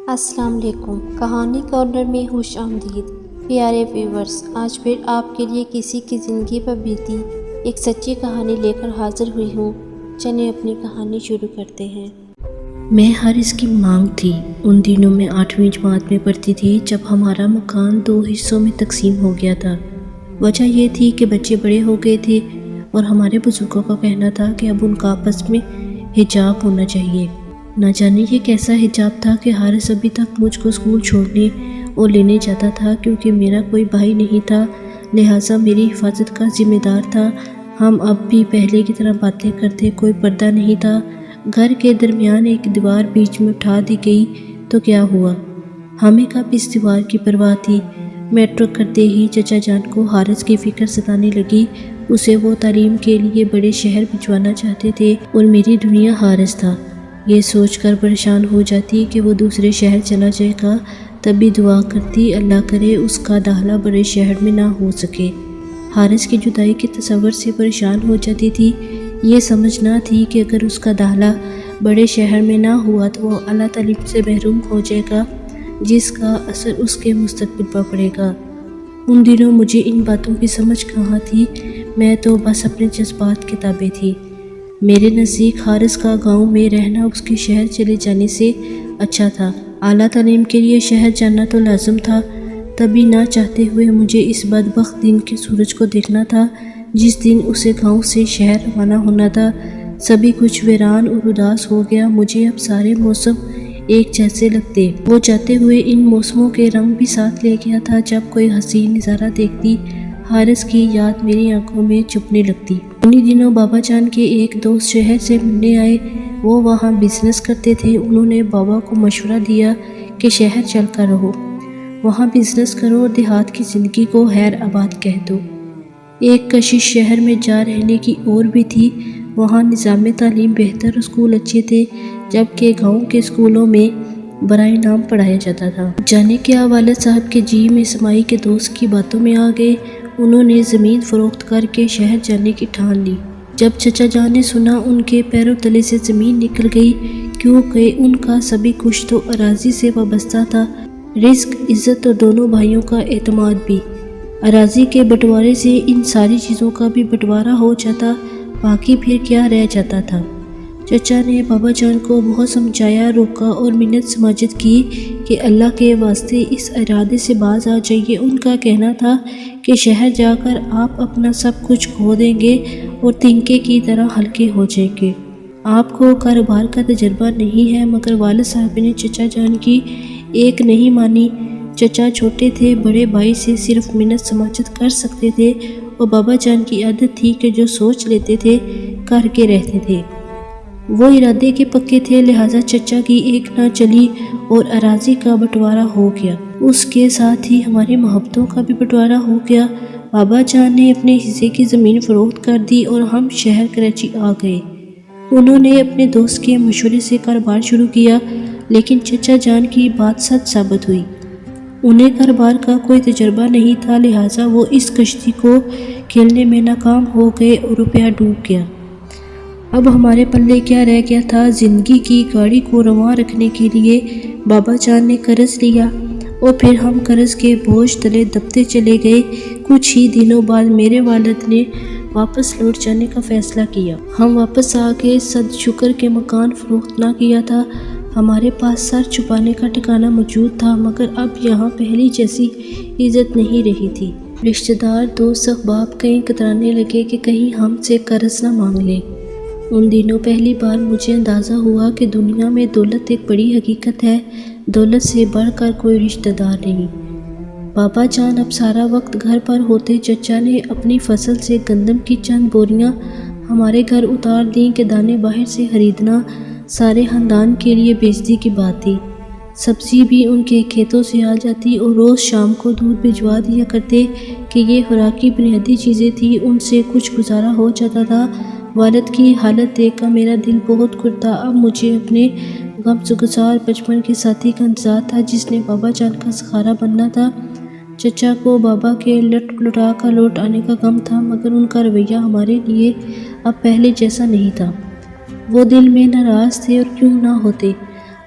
السلام علیکم، کہانی کارنر میں خوش آمدید پیارے ویورز۔ آج پھر آپ کے لیے کسی کی زندگی پر بیتی ایک سچی کہانی لے کر حاضر ہوئی ہوں۔ چلیں اپنی کہانی شروع کرتے ہیں۔ میں حارث کی مانگ تھی۔ ان دنوں میں 8ویں جماعت میں پڑھتی تھی جب ہمارا مکان 2 حصوں میں تقسیم ہو گیا تھا۔ وجہ یہ تھی کہ بچے بڑے ہو گئے تھے اور ہمارے بزرگوں کا کہنا تھا کہ اب ان کا آپس میں حجاب ہونا چاہیے۔ نہ جانے یہ کیسا حجاب تھا کہ حارث ابھی تک مجھ کو اسکول چھوڑنے اور لینے جاتا تھا، کیونکہ میرا کوئی بھائی نہیں تھا، لہٰذا میری حفاظت کا ذمہ دار تھا۔ ہم اب بھی پہلے کی طرح باتیں کرتے، کوئی پردہ نہیں تھا۔ گھر کے درمیان ایک دیوار بیچ میں اٹھا دی گئی تو کیا ہوا؟ ہمیں کب اس دیوار کی پرواہ تھی؟ میٹرک کرتے ہی چچا جان کو حارث کی فکر ستانے لگی۔ اسے وہ تعلیم کے لیے بڑے شہر بھجوانا چاہتے تھے اور میری دنیا حارث تھا۔ یہ سوچ کر پریشان ہو جاتی کہ وہ دوسرے شہر چلا جائے گا، تب بھی دعا کرتی اللہ کرے اس کا داخلہ بڑے شہر میں نہ ہو سکے۔ حارث کی جدائی کے تصور سے پریشان ہو جاتی تھی۔ یہ سمجھنا تھی کہ اگر اس کا داخلہ بڑے شہر میں نہ ہوا تو وہ اعلیٰ تعلیم سے محروم ہو جائے گا، جس کا اثر اس کے مستقبل پر پڑے گا۔ ان دنوں مجھے ان باتوں کی سمجھ کہاں تھی، میں تو بس اپنے جذبات کے تابع تھی۔ میرے نزدیک حارث کا گاؤں میں رہنا اس کے شہر چلے جانے سے اچھا تھا۔ اعلیٰ تعلیم کے لیے شہر جانا تو لازم تھا، تبھی نہ چاہتے ہوئے مجھے اس بدبخت دن کے سورج کو دیکھنا تھا جس دن اسے گاؤں سے شہر روانہ ہونا تھا۔ سبھی کچھ ویران اور اداس ہو گیا۔ مجھے اب سارے موسم ایک جیسے لگتے۔ وہ جاتے ہوئے ان موسموں کے رنگ بھی ساتھ لے گیا تھا۔ جب کوئی حسین نظارہ دیکھتی، حارث کی یاد میری آنکھوں میں چھپنے لگتی۔ انہی دنوں بابا جان کے ایک دوست شہر سے ملنے آئے۔ وہ وہاں بزنس کرتے تھے۔ انہوں نے بابا کو مشورہ دیا کہ شہر چل کر رہو، وہاں بزنس کرو اور دیہات کی زندگی کو خیر آباد کہہ دو۔ ایک کشش شہر میں جا رہنے کی اور بھی تھی۔ وہاں نظام تعلیم بہتر، اسکول اچھے تھے، جبکہ گاؤں کے اسکولوں میں برائے نام پڑھایا جاتا تھا۔ جانے کیا والد صاحب کے جی میں سمائی کے دوست کی باتوں میں آ گئے۔ انہوں نے زمین فروخت کر کے شہر جانے کی ٹھان لی۔ جب چچا جان نے سنا، ان کے پیروں تلے سے زمین نکل گئی، کیونکہ ان کا سبھی کچھ تو اراضی سے وابستہ تھا، رزق، عزت اور دونوں بھائیوں کا اعتماد بھی۔ اراضی کے بٹوارے سے ان ساری چیزوں کا بھی بٹوارا ہو جاتا، باقی پھر کیا رہ جاتا تھا؟ چچا نے بابا جان کو بہت سمجھایا، روکا اور منت سماجت کی کہ اللہ کے واسطے اس ارادے سے باز آ جائیے۔ ان کا کہنا تھا کہ شہر جا کر آپ اپنا سب کچھ کھو دیں گے اور تنکے کی طرح ہلکے ہو جائیں گے۔ آپ کو کاروبار کا تجربہ نہیں ہے، مگر والد صاحب نے چچا جان کی ایک نہیں مانی۔ چچا چھوٹے تھے، بڑے بھائی سے صرف منت سماجت کر سکتے تھے اور بابا جان کی عادت تھی کہ جو سوچ لیتے تھے کر کے رہتے تھے۔ وہ ارادے کے پکے تھے، لہٰذا چچا کی ایک نہ چلی اور اراضی کا بٹوارا ہو گیا۔ اس کے ساتھ ہی ہماری محبتوں کا بھی بٹوارا ہو گیا۔ بابا جان نے اپنے حصے کی زمین فروخت کر دی اور ہم شہر کراچی آ گئے۔ انہوں نے اپنے دوست کے مشورے سے کاروبار شروع کیا، لیکن چچا جان کی بات سچ ثابت ہوئی۔ انہیں کاروبار کا کوئی تجربہ نہیں تھا، لہٰذا وہ اس کشتی کو کھیلنے میں ناکام ہو گئے اور روپیہ ڈوب گیا۔ اب ہمارے پلے کیا رہ گیا تھا؟ زندگی کی گاڑی کو رواں رکھنے کے لیے بابا جان نے قرض لیا اور پھر ہم قرض کے بوجھ تلے دبتے چلے گئے۔ کچھ ہی دنوں بعد میرے والد نے واپس لوٹ جانے کا فیصلہ کیا۔ ہم واپس آ گئے۔ صد شکر کہ مکان فروخت نہ کیا تھا۔ ہمارے پاس سر چھپانے کا ٹھکانہ موجود تھا، مگر اب یہاں پہلی جیسی عزت نہیں رہی تھی۔ رشتہ دار، دوست، احباب کہیں کترانے لگے کہ کہیں ہم سے قرض نہ مانگ لیں۔ ان دنوں پہلی بار مجھے اندازہ ہوا کہ دنیا میں دولت ایک بڑی حقیقت ہے، دولت سے بڑھ کر کوئی رشتہ دار نہیں۔ بابا جان اب سارا وقت گھر پر ہوتے۔ چچا نے اپنی فصل سے گندم کی چند بوریاں ہمارے گھر اتار دیں کہ دانے باہر سے خریدنا سارے خاندان کے لیے بےعزتی کی بات تھی۔ سبزی بھی ان کے کھیتوں سے آ جاتی اور روز شام کو دودھ بھجوا دیا کرتے کہ یہ خوراکی بنیادی چیزیں تھیں، ان سے کچھ گزارا ہو جاتا تھا۔ والد کی حالت دیکھ کر میرا دل بہت کھٹتا۔ اب مجھے اپنے غمگسار بچپن کے ساتھی کا انتظار تھا جس نے بابا جان کا سہارا بننا تھا۔ چچا کو بابا کے لٹا کر لوٹ آنے کا غم تھا، مگر ان کا رویہ ہمارے لیے اب پہلے جیسا نہیں تھا۔ وہ دل میں ناراض تھے اور کیوں نہ ہوتے۔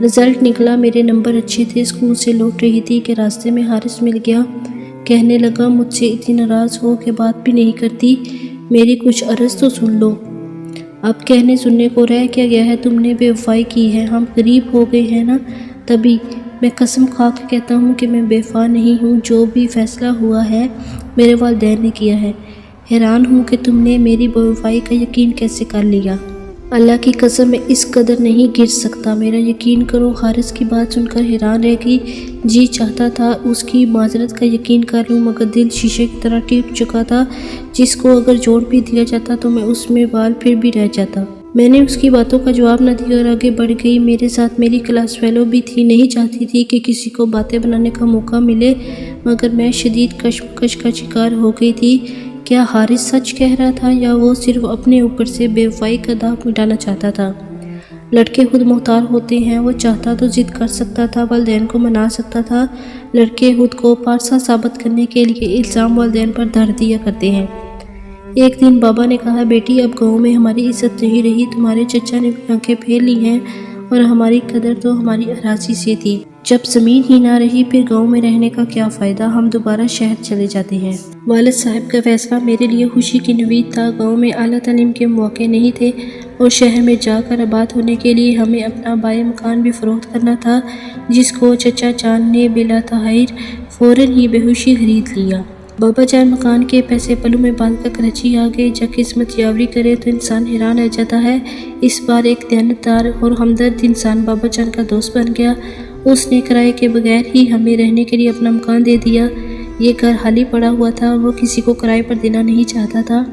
رزلٹ نکلا، میرے نمبر اچھے تھے۔ اسکول سے لوٹ رہی تھی کہ راستے میں حارث مل گیا۔ کہنے لگا مجھ سے اتنی ناراض ہو کہ بات بھی نہیں کرتی، میری کچھ عرض تو سن لو۔ اب کہنے سننے کو رہ کیا گیا ہے؟ تم نے بے وفائی کی ہے، ہم قریب ہو گئے ہیں نا تبھی۔ میں قسم کھا کے کہتا ہوں کہ میں بے وفا نہیں ہوں، جو بھی فیصلہ ہوا ہے میرے والدین نے کیا ہے۔ حیران ہوں کہ تم نے میری بے وفائی کا یقین کیسے کر لیا۔ اللہ کی قسم میں اس قدر نہیں گر سکتا، میرا یقین کرو۔ حارث کی بات سن کر حیران رہ گئی۔ جی چاہتا تھا اس کی معذرت کا یقین کر لوں، مگر دل شیشے کی طرح ٹوٹ چکا تھا، جس کو اگر جوڑ بھی دیا جاتا تو میں اس میں بال پھر بھی رہ جاتا۔ میں نے اس کی باتوں کا جواب نہ دیا اور آگے بڑھ گئی۔ میرے ساتھ میری کلاس فیلو بھی تھی، نہیں چاہتی تھی کہ کسی کو باتیں بنانے کا موقع ملے، مگر میں شدید کشمکش کا شکار ہو گئی تھی۔ کیا حارث سچ کہہ رہا تھا یا وہ صرف اپنے اوپر سے بے وفائی کا داغ مٹانا چاہتا تھا؟ لڑکے خود مختار ہوتے ہیں، وہ چاہتا تو ضد کر سکتا تھا، والدین کو منا سکتا تھا۔ لڑکے خود کو پارسا ثابت کرنے کے لیے الزام والدین پر دھر دیا کرتے ہیں۔ ایک دن بابا نے کہا بیٹی اب گاؤں میں ہماری عزت نہیں رہی، تمہارے چچا نے بھی آنکھیں پھیر لی ہیں اور ہماری قدر تو ہماری اراضی سے تھی، جب زمین ہی نہ رہی پھر گاؤں میں رہنے کا کیا فائدہ، ہم دوبارہ شہر چلے جاتے ہیں۔ والد صاحب کا فیصلہ میرے لیے خوشی کی نوید تھا۔ گاؤں میں اعلیٰ تعلیم کے مواقع نہیں تھے اور شہر میں جا کر آباد ہونے کے لیے ہمیں اپنا بائیں مکان بھی فروخت کرنا تھا، جس کو چچا جان نے بلا تاخیر فوراً ہی بے ہوشی خرید لیا۔ بابا جان مکان کے پیسے پلوں میں باندھ کر کراچی آ گئے۔ جب قسمت یاوری کرے تو انسان حیران رہ جاتا ہے۔ اس بار ایک دیانتدار اور ہمدرد انسان بابا جان کا دوست بن گیا۔ اس نے کرائے کے بغیر ہی ہمیں رہنے کے لیے اپنا مکان دے دیا۔ یہ گھر خالی پڑا ہوا تھا اور وہ کسی کو کرائے پر دینا نہیں چاہتا تھا۔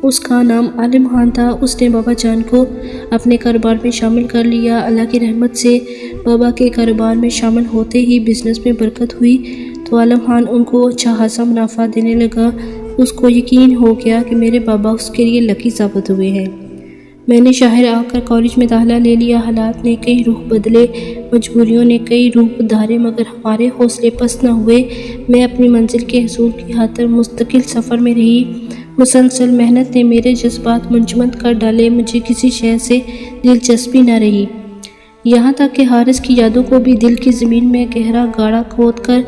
اس کا نام عالم خان تھا۔ اس نے بابا جان کو اپنے کاروبار میں شامل کر لیا۔ اللہ کی رحمت سے بابا کے کاروبار میں شامل ہوتے ہی بزنس میں برکت ہوئی تو عالم خان ان کو اچھا خاصا منافع دینے لگا۔ اس کو یقین ہو گیا کہ میرے بابا اس کے لیے لکی ثابت ہوئے ہیں۔ میں نے شہر آ کر کالج میں داخلہ لے لیا۔ حالات نے کئی رخ بدلے، مجبوریوں نے کئی روپ دھارے، مگر ہمارے حوصلے پست نہ ہوئے۔ میں اپنی منزل کے حصول کی خاطر مستقل سفر میں رہی۔ مسلسل محنت نے میرے جذبات منجمد کر ڈالے، مجھے کسی شے سے دلچسپی نہ رہی، یہاں تک کہ حارث کی یادوں کو بھی دل کی زمین میں گہرا گاڑا کھود کر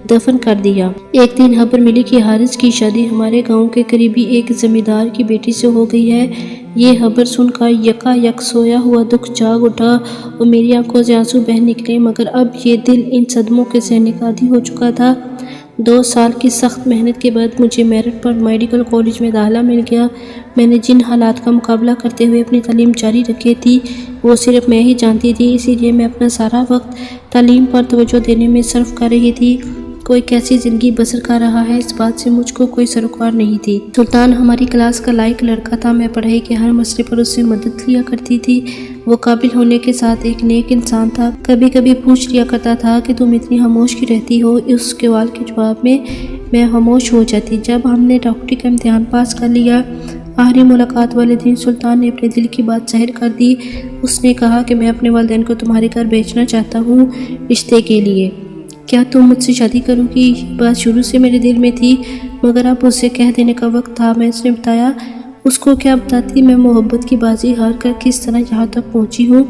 دفن کر دیا۔ ایک دن خبر ملی کہ حارث کی شادی ہمارے گاؤں کے قریبی ایک زمیندار کی بیٹی سے ہو گئی ہے۔ یہ خبر سن کر یکا یک سویا ہوا دکھ جاگ اٹھا اور میری آنکھوں سے آنسو بہہ نکلے، مگر اب یہ دل ان صدموں کے سہنے کا عادی ہو چکا تھا۔ 2 سال کی سخت محنت کے بعد مجھے میرٹ پر میڈیکل کالج میں داخلہ مل گیا۔ میں نے جن حالات کا مقابلہ کرتے ہوئے اپنی تعلیم جاری رکھی تھی وہ صرف میں ہی جانتی تھی، اسی لیے میں اپنا سارا وقت تعلیم پر توجہ دینے میں صرف کر رہی تھی۔ کوئی کیسی زندگی بسر کر رہا ہے اس بات سے مجھ کو کوئی سروکار نہیں تھی۔ سلطان ہماری کلاس کا لائق لڑکا تھا، میں پڑھائی کے ہر مسئلے پر اس سے مدد لیا کرتی تھی۔ وہ قابل ہونے کے ساتھ ایک نیک انسان تھا۔ کبھی کبھی پوچھ لیا کرتا تھا کہ تم اتنی خاموش کیوں رہتی ہو؟ اس سوال کے جواب میں خاموش ہو جاتی۔ جب ہم نے ڈاکٹری کا امتحان پاس کر لیا، آخری ملاقات والے دن سلطان نے اپنے دل کی بات ظاہر کر دی۔ اس نے کہا کہ میں اپنے والدین کو تمہارے گھر بھیجنا چاہتا ہوں رشتے کے لیے۔ کیا تم مجھ سے شادی کرو گی؟ یہ بات شروع سے میرے دل میں تھی، مگر اب اسے کہہ دینے کا وقت تھا۔ میں اس نے بتایا، اس کو کیا بتاتی میں محبت کی بازی ہار کر کس طرح یہاں تک پہنچی ہوں۔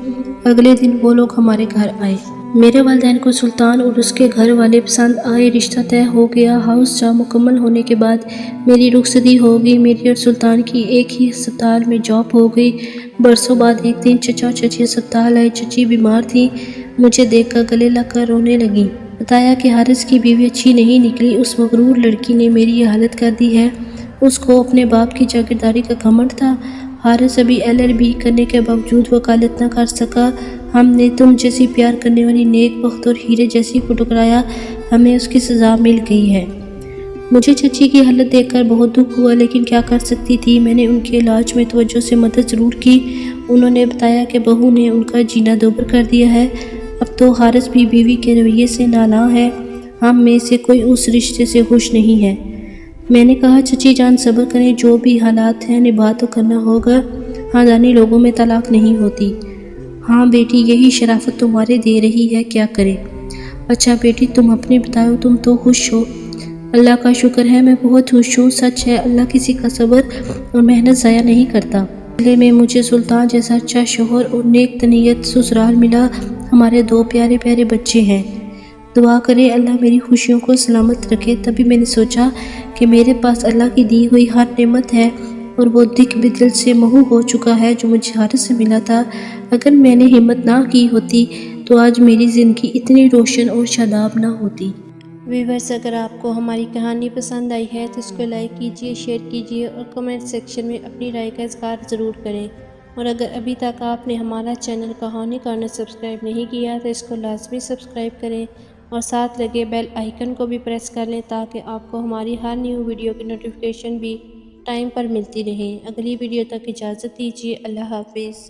اگلے دن وہ لوگ ہمارے گھر آئے۔ میرے والدین کو سلطان اور اس کے گھر والے پسند آئے، رشتہ طے ہو گیا۔ ہاؤس جا مکمل ہونے کے بعد میری رخصتی ہو گئی۔ میری اور سلطان کی ایک ہی ہسپتال میں جاب ہو گئی۔ برسوں بعد ایک دن چچا اور چچی ہسپتال آئے۔ چچی بیمار تھی، مجھے دیکھ کر گلے لگ کر رونے لگیں۔ بتایا کہ حارث کی بیوی اچھی نہیں نکلی، اس مغرور لڑکی نے میری یہ حالت کر دی ہے۔ اس کو اپنے باپ کی جاگیرداری کا گھمنڈ تھا۔ حارث ابھی LLB کرنے کے باوجود وکالت نہ کر سکا۔ ہم نے تم جیسی پیار کرنے والی نیک بخت اور ہیرے جیسی کو ٹکرایا، ہمیں اس کی سزا مل گئی ہے۔ مجھے چچی کی حالت دیکھ کر بہت دکھ ہوا، لیکن کیا کر سکتی تھی؟ میں نے ان کے علاج میں توجہ سے مدد ضرور کی۔ انہوں نے بتایا کہ بہو نے ان کا جینا دوبر کر دیا ہے، اب تو حارث بھی بیوی کے رویے سے نالاں ہے، ہم میں سے کوئی اس رشتے سے خوش نہیں ہے۔ میں نے کہا چچی جان صبر کریں، جو بھی حالات ہیں نبھا تو کرنا ہوگا، خاندانی لوگوں میں طلاق نہیں ہوتی۔ ہاں بیٹی یہی شرافت تمہارے دے رہی ہے، کیا کرے؟ اچھا بیٹی تم اپنے بتاؤ، تم تو خوش ہو؟ اللہ کا شکر ہے میں بہت خوش ہوں۔ سچ ہے اللہ کسی کا صبر اور محنت ضائع نہیں کرتا۔ بدلے میں مجھے سلطان جیسا اچھا شوہر اور نیک نیت سسرال ملا۔ ہمارے 2 پیارے پیارے بچے ہیں۔ دعا کریں اللہ میری خوشیوں کو سلامت رکھے۔ تبھی میں نے سوچا کہ میرے پاس اللہ کی دی ہوئی ہر نعمت ہے اور وہ دکھ بھی دل سے محو ہو چکا ہے جو مجھے حارث سے ملا تھا۔ اگر میں نے ہمت نہ کی ہوتی تو آج میری زندگی اتنی روشن اور شاداب نہ ہوتی۔ ویورز، اگر آپ کو ہماری کہانی پسند آئی ہے تو اس کو لائک کیجئے، شیئر کیجئے اور کمنٹ سیکشن میں اپنی رائے کا اظہار ضرور کریں۔ اور اگر ابھی تک آپ نے ہمارا چینل کہانی کارنر سبسکرائب نہیں کیا تو اس کو لازمی سبسکرائب کریں اور ساتھ لگے بیل آئیکن کو بھی پریس کر لیں تاکہ آپ کو ہماری ہر نیو ویڈیو کی نوٹیفیکیشن بھی ٹائم پر ملتی رہے۔ اگلی ویڈیو تک اجازت دیجیے۔ اللہ حافظ۔